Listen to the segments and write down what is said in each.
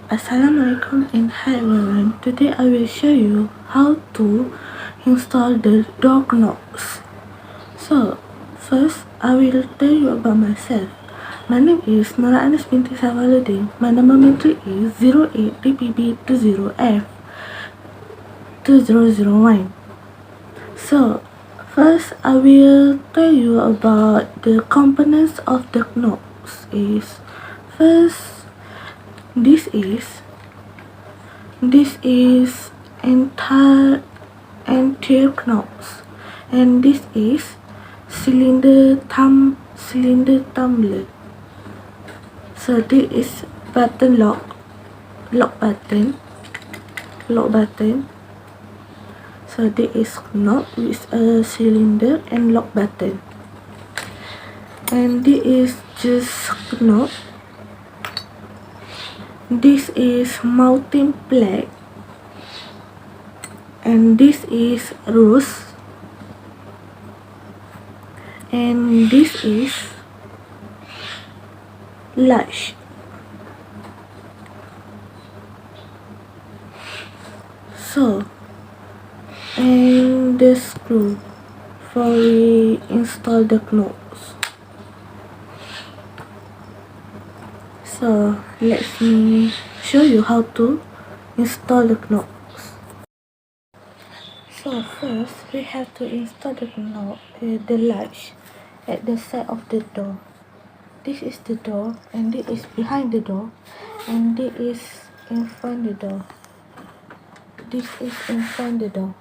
Assalamualaikum and hi everyone. Today I will show you how to install the door knobs. So first I will tell you about myself. My name is Nora Anas binti Safaluddin. My number matric is 08TPB20F 2001. So first I will tell you about the components of the knobs. First this is entire knobs, and this is cylinder tumbler. So this is button lock button. So this is knob with a cylinder and lock button, and this is just knob. This is mounting plate, and this is rose, and this is latch. So and the screw for we install the knobs. So let me show you how to install the knobs. So first we have to install the knob, the latch at the side of the door. This is the door, and this is behind the door, and this is in front the door. This is in front the door.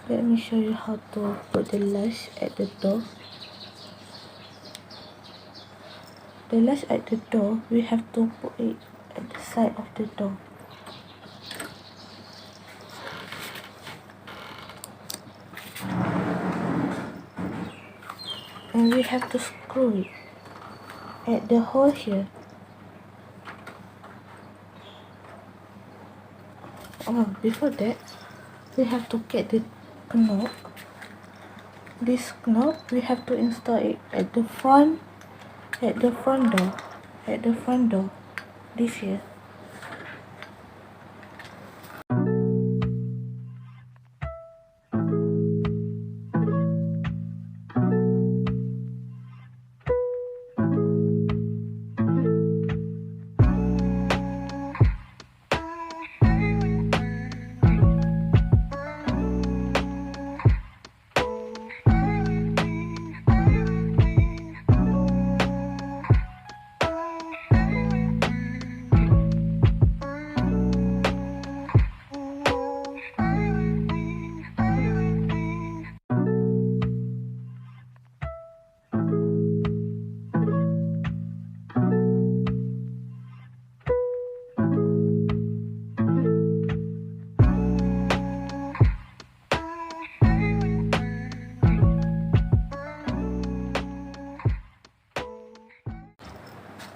Let me show you how to put the latch at the door. The latch at the door, we have to put it at the side of the door. And we have to screw it at the hole here. Before that, we have to get the knob. This knob, we have to install it at the front door, this here.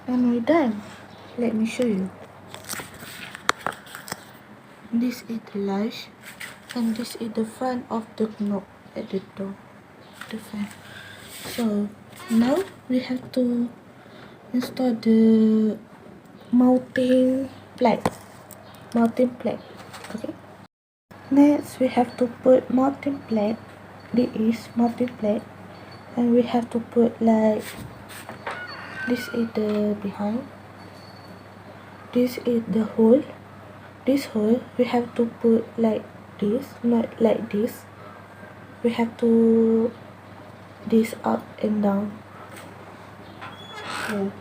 And we're done. Let me show you. This is the latch, and this is the front of the knob at the door. The fan. So now we have to install the mounting plate. Okay. Next we have to put mounting plate. This is mounting plate, and we have to put like this is the behind. This is the hole. This hole we have to put like this, not like this. We have to this up and down. So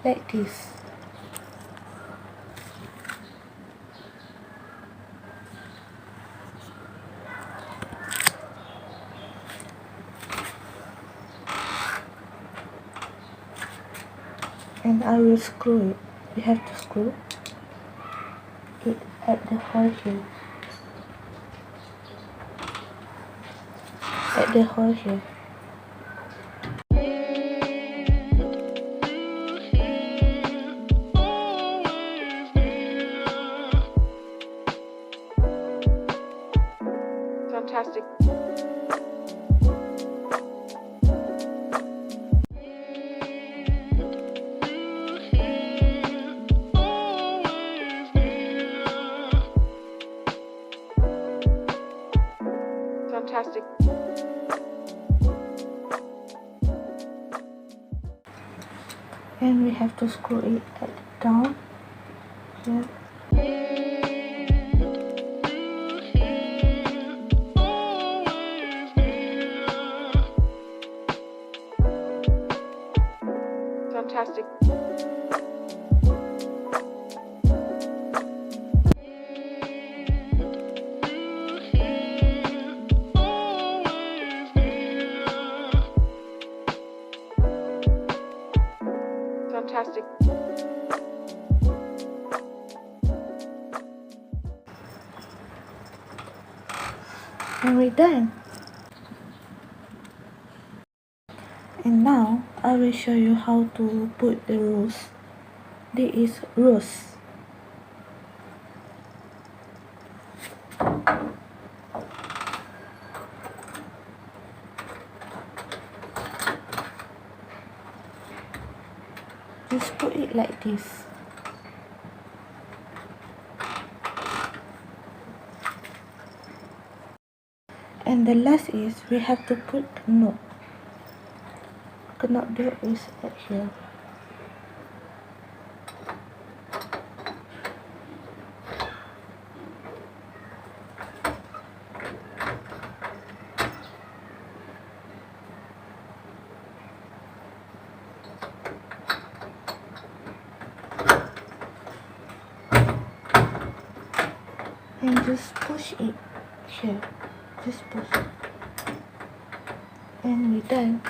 like this. And I will screw it. We have to screw it at the hole here. At the hole here. Fantastic. Fantastic. And we have to screw it down here. Fantastic. Fantastic. And we're done. And now I will show you how to put the rose. This is rose. Just put it like this. And the last is we have to put knot. Knot there is at here. And just push it here. Just push it. And we're done.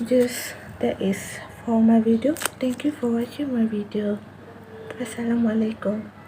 Just that is for my video. Thank you for watching my video. Assalamualaikum.